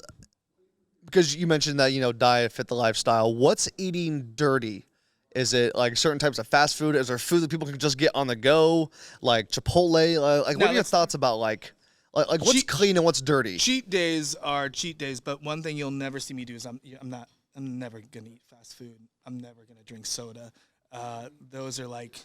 because you mentioned that, diet, fit the lifestyle. What's eating dirty? Is it like certain types of fast food? Is there food that people can just get on the go, like Chipotle? What are your thoughts about like what's clean and what's dirty? Cheat days are cheat days, but one thing you'll never see me do is I'm never gonna eat fast food. I'm never gonna drink soda. Those are like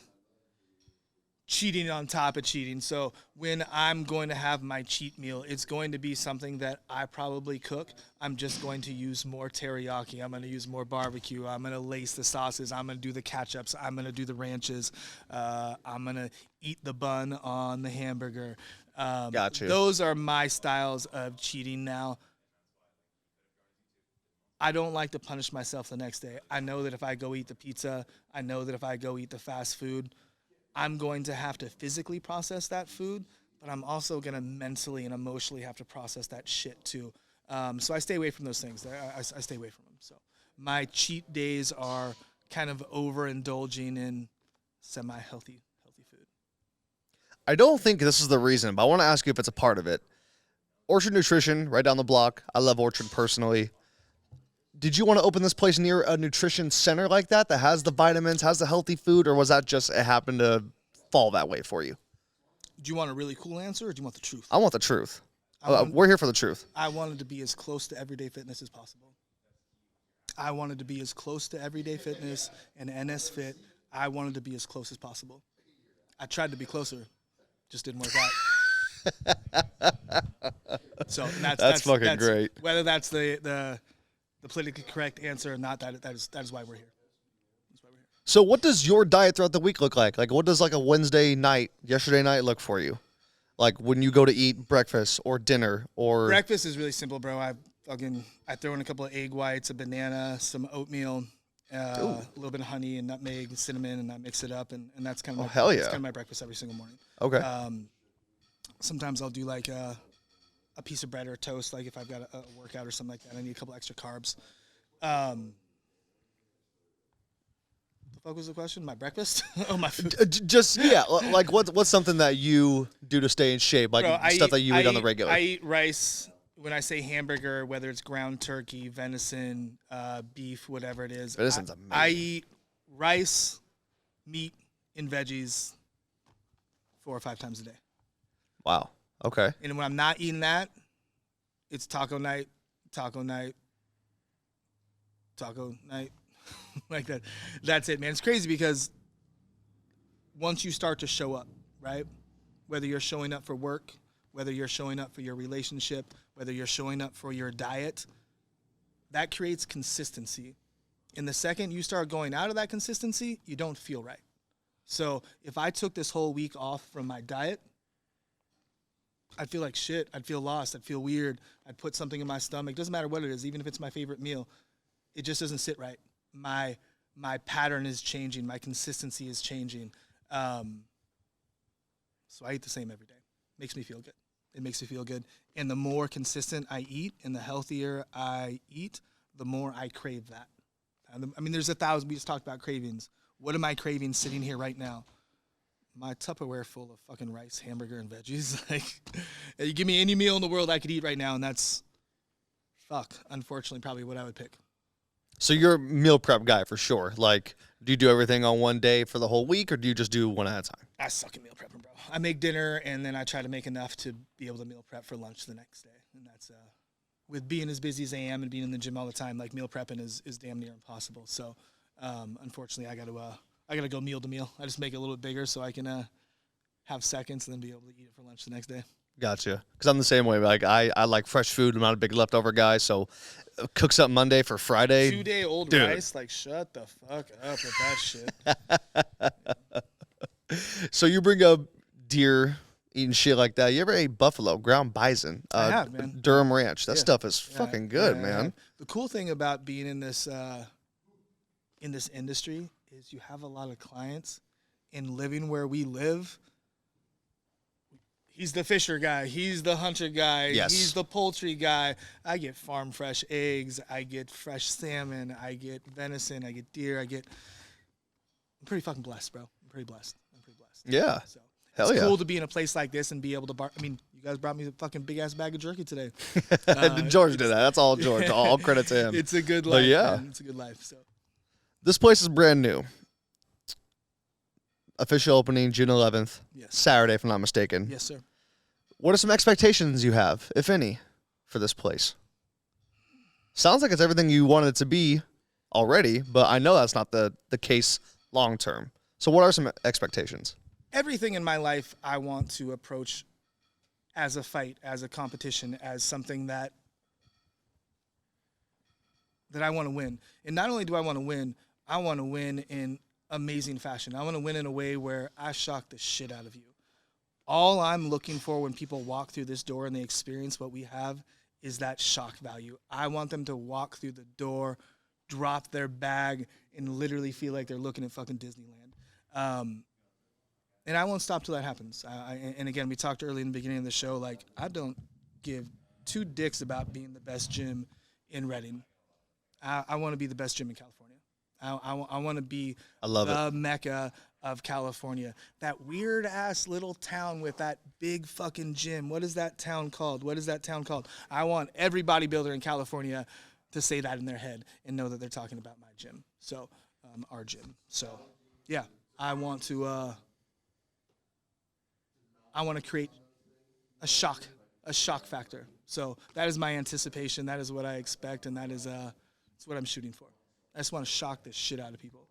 cheating on top of cheating. So when I'm going to have my cheat meal, it's going to be something that I probably cook. I'm just going to use more teriyaki. I'm going to use more barbecue. I'm going to lace the sauces. I'm going to do the ketchups. I'm going to do the ranches. I'm going to eat the bun on the hamburger. Gotcha. Those are my styles of cheating now. I don't like to punish myself the next day. I know that if I go eat the pizza, I know that if I go eat the fast food, I'm going to have to physically process that food, but I'm also going to mentally and emotionally have to process that shit too. So I stay away from those things. I stay away from them. So my cheat days are kind of overindulging in semi-healthy food. I don't think this is the reason, but I want to ask you if it's a part of it. Orchard Nutrition, right down the block. I love Orchard personally. Did you want to open this place near a nutrition center like that has the vitamins, has the healthy food, or was that just it happened to fall that way for you? Do you want a really cool answer, or do you want the truth? I want the truth. We're here for the truth. I wanted to be as close to everyday fitness as possible. I wanted to be as close to everyday fitness and NS Fit. I wanted to be as close as possible. I tried to be closer, just didn't work out. So that's fucking great. Whether that's the politically correct answer or not, that is why we're here. So what does your diet throughout the week look like? Like what does like a Wednesday night, yesterday night look for you? Like when you go to eat breakfast or dinner or... Breakfast is really simple, bro. I throw in a couple of egg whites, a banana, some oatmeal, a little bit of honey and nutmeg and cinnamon, and I mix it up, and that's kind of that's kind of my breakfast every single morning. Okay. Sometimes I'll do like a piece of bread or toast, like if I've got a workout or something like that. I need a couple extra carbs. The fuck was the question? My breakfast? Oh, my food. Like what's something that you do to stay in shape, like stuff that you eat on the regular? I eat rice when I say hamburger, whether it's ground turkey, venison, beef, whatever it is, Venison's amazing. I eat rice, meat, and veggies 4 or 5 times a day. Wow. Okay. And when I'm not eating that, it's taco night, taco night, taco night, like that. That's it, man. It's crazy because once you start to show up, right? Whether you're showing up for work, whether you're showing up for your relationship, whether you're showing up for your diet, that creates consistency. And the second you start going out of that consistency, you don't feel right. So if I took this whole week off from my diet, I'd feel like shit. I'd feel lost. I'd feel weird. I'd put something in my stomach. Doesn't matter what it is, even if it's my favorite meal. It just doesn't sit right. My pattern is changing. My consistency is changing. So I eat the same every day. Makes me feel good. It makes me feel good. And the more consistent I eat and the healthier I eat, the more I crave that. I mean, there's 1,000. We just talked about cravings. What am I craving sitting here right now? My Tupperware full of fucking rice, hamburger, and veggies. Like, you give me any meal in the world I could eat right now, and that's, unfortunately, probably what I would pick. So you're a meal prep guy for sure. Like, do you do everything on one day for the whole week, or do you just do one at a time? I suck at meal prepping, bro. I make dinner, and then I try to make enough to be able to meal prep for lunch the next day. And that's, with being as busy as I am and being in the gym all the time, like, meal prepping is damn near impossible. So, unfortunately, I gotta go meal to meal. I just make it a little bit bigger so I can have seconds and then be able to eat it for lunch the next day. Gotcha. Because I'm the same way. Like I like fresh food. I'm not a big leftover guy, so cook something Monday for Friday. 2-day-old Dude. rice, like, shut the fuck up with that shit. So you bring up deer, eating shit like that. You ever ate buffalo, ground bison? I have, man. Durham Ranch. That Yeah. stuff is fucking good, Yeah, man. yeah. The cool thing about being in this industry is you have a lot of clients, and living where we live. He's the fisher guy. He's the hunter guy. Yes. He's the poultry guy. I get farm fresh eggs. I get fresh salmon. I get venison. I get deer. I'm pretty fucking blessed, bro. I'm pretty blessed. Yeah. So Hell it's yeah. cool to be in a place like this and be able to I mean, you guys brought me a fucking big ass bag of jerky today. George did that. That's all George. All credit to him. It's a good But life. yeah. Man. It's a good life. So This place is brand new. Official opening June 11th. Yes. Saturday, if I'm not mistaken. yes, sir. What are some expectations you have, if any, for this place? Sounds like it's everything you wanted it to be already, but I know that's not the case long term. So what are some expectations? Everything in my life I want to approach as a fight, as a competition, as something that I want to win. And not only do I want to win in amazing fashion. I want to win in a way where I shock the shit out of you. All I'm looking for when people walk through this door and they experience what we have is that shock value. I want them to walk through the door, drop their bag, and literally feel like they're looking at fucking Disneyland. And I won't stop till that happens. And again, we talked early in the beginning of the show, like, I don't give two dicks about being the best gym in Reading. I want to be the best gym in California. I want to be the Mecca of California. That weird-ass little town with that big fucking gym. What is that town called? I want every bodybuilder in California to say that in their head and know that they're talking about my gym. So, our gym. So, yeah, I want to create a shock factor. So that is my anticipation. That is what I expect, and that's what I'm shooting for. I just want to shock the shit out of people.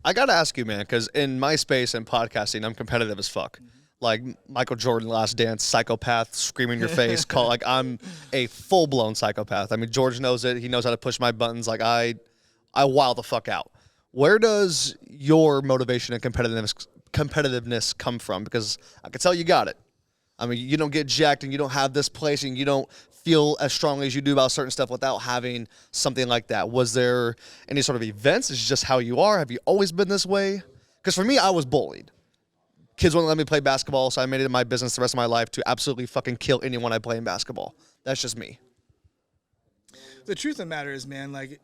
I got to ask you, man, because in my space and podcasting, I'm competitive as fuck. Mm-hmm. Like Michael Jordan, Last Dance, psychopath, screaming in your face, like I'm a full-blown psychopath. I mean, George knows it. He knows how to push my buttons. Like I wild the fuck out. Where does your motivation and competitiveness come from? Because I can tell you got it. I mean, you don't get jacked and you don't have this place and you don't feel as strongly as you do about certain stuff without having something like that. Was there any sort of events? Is it just how you are? Have you always been this way? Because for me, I was bullied. Kids wouldn't let me play basketball, so I made it my business the rest of my life to absolutely fucking kill anyone I play in basketball. That's just me. The truth of the matter is, man, like,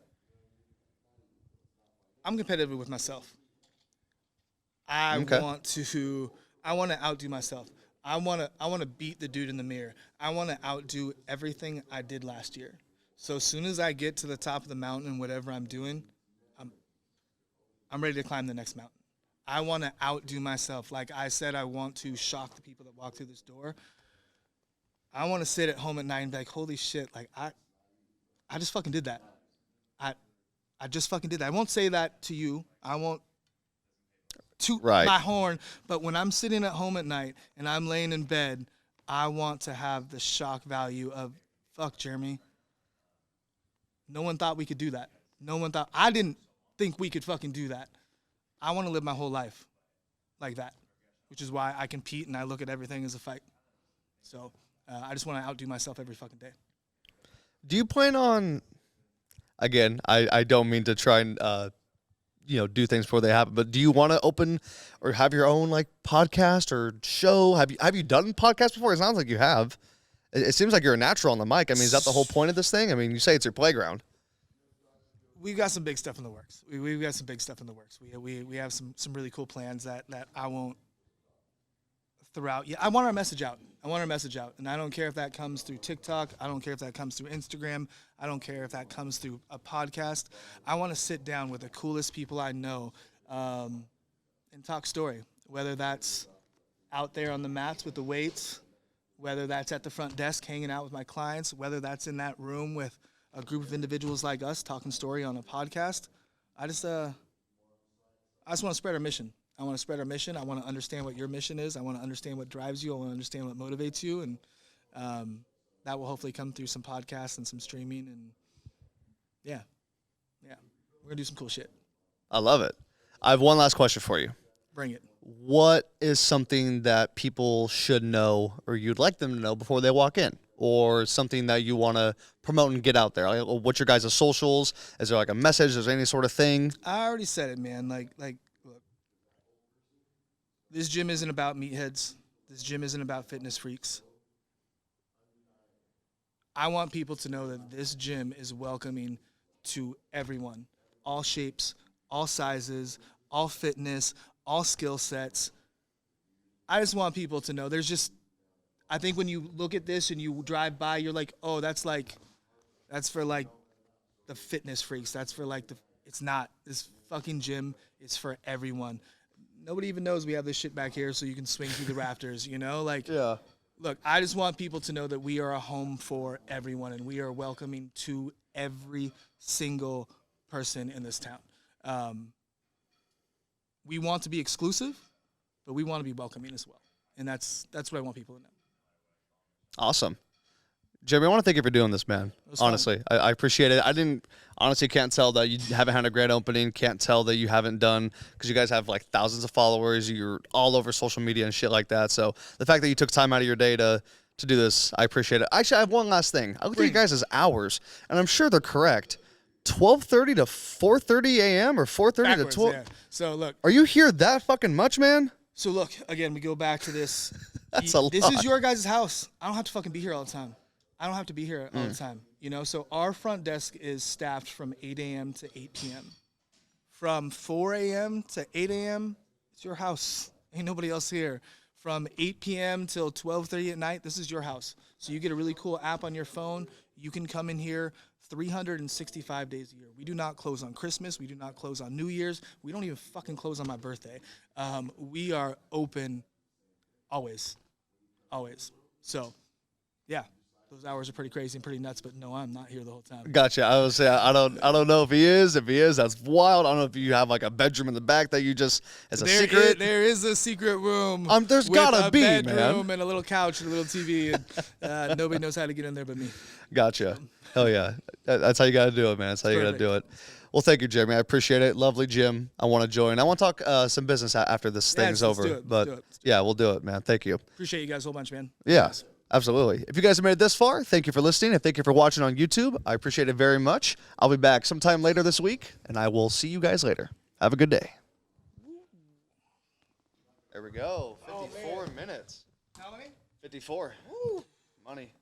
I'm competitive with myself. I want to outdo myself. I wanna beat the dude in the mirror. I wanna outdo everything I did last year. So as soon as I get to the top of the mountain and whatever I'm doing, I'm ready to climb the next mountain. I want to outdo myself. Like I said, I want to shock the people that walk through this door. I want to sit at home at night and be like, holy shit, like I just fucking did that. I just fucking did that. I won't say that to you. I won't toot my horn. But when I'm sitting at home at night and I'm laying in bed, I want to have the shock value of, fuck, Jeremy. No one thought we could do that. I didn't think we could fucking do that. I want to live my whole life like that, which is why I compete and I look at everything as a fight. So I just want to outdo myself every fucking day. Do you plan on, again, I don't mean to try and, do things before they happen, but do you want to open or have your own like podcast or show? Have you done podcasts before? It sounds like you have. It seems like you're a natural on the mic. I mean, is that the whole point of this thing? I mean, you say it's your playground. We've got some big stuff in the works. We've got some big stuff in the works. We have some really cool plans that I won't throw out. Yeah, I want our message out. And I don't care if that comes through TikTok. I don't care if that comes through Instagram. I don't care if that comes through a podcast. I want to sit down with the coolest people I know and talk story, whether that's out there on the mats with the weights, whether that's at the front desk hanging out with my clients, whether that's in that room with a group of individuals like us talking story on a podcast. I just want to spread our mission. I want to spread our mission. I want to understand what your mission is. I want to understand what drives you. I want to understand what motivates you. And that will hopefully come through some podcasts and some streaming. And yeah, we're going to do some cool shit. I love it. I have one last question for you. Bring it. What is something that people should know or you'd like them to know before they walk in? Or something that you want to promote and get out there? Like, what's your guys' socials? Is there like a message? Is there any sort of thing? I already said it, man. Like, look, this gym isn't about meatheads. This gym isn't about fitness freaks. I want people to know that this gym is welcoming to everyone. All shapes, all sizes, all fitness, all skill sets. I just want people to know I think when you look at this and you drive by, you're like, oh, that's for like the fitness freaks. That's for like it's not. This fucking gym is for everyone. Nobody even knows we have this shit back here so you can swing through the rafters, Like, yeah. Look, I just want people to know that we are a home for everyone and we are welcoming to every single person in this town. We want to be exclusive, but we want to be welcoming as well. And that's what I want people to know. Awesome. Jeremy, I want to thank you for doing this, man. Honestly, I appreciate it. Can't tell that you haven't had a grand opening. Can't tell that you haven't done, because you guys have like thousands of followers. You're all over social media and shit like that. So the fact that you took time out of your day to do this, I appreciate it. Actually, I have one last thing. I looked at you guys' hours, and I'm sure they're correct. 12:30 to 4:30 a.m. or 4:30 to 12. Yeah. So look, are you here that fucking much, man? So look, again, we go back to this. That's a lot. This is your guys' house. I don't have to fucking be here all the time. I don't have to be here all the time. So our front desk is staffed from 8 a.m. to 8 p.m. From 4 a.m. to 8 a.m., it's your house. Ain't nobody else here. From 8 p.m. till 12:30 at night, this is your house. So you get a really cool app on your phone. You can come in here 365 days a year. We do not close on Christmas. We do not close on New Year's. We don't even fucking close on my birthday. We are open always. So, yeah, those hours are pretty crazy and pretty nuts, but no, I'm not here the whole time. Gotcha. I was saying, I don't know if he is. If he is, that's wild. I don't know if you have like a bedroom in the back that you just as a secret. There is a secret room. There's gotta be, man. A bedroom and a little couch and a little TV, and nobody knows how to get in there but me. Gotcha. Hell yeah. That's how you got to do it, man. That's how you got to do it. Well, thank you, Jeremy. I appreciate it. Lovely gym. I want to join. I want to talk some business after this thing's over. Let's do it. Yeah, we'll do it, man. Thank you. Appreciate you guys a whole bunch, man. Yeah, absolutely. If you guys have made it this far, thank you for listening, and thank you for watching on YouTube. I appreciate it very much. I'll be back sometime later this week, and I will see you guys later. Have a good day. There we go. 54 minutes. How many? 54. Money.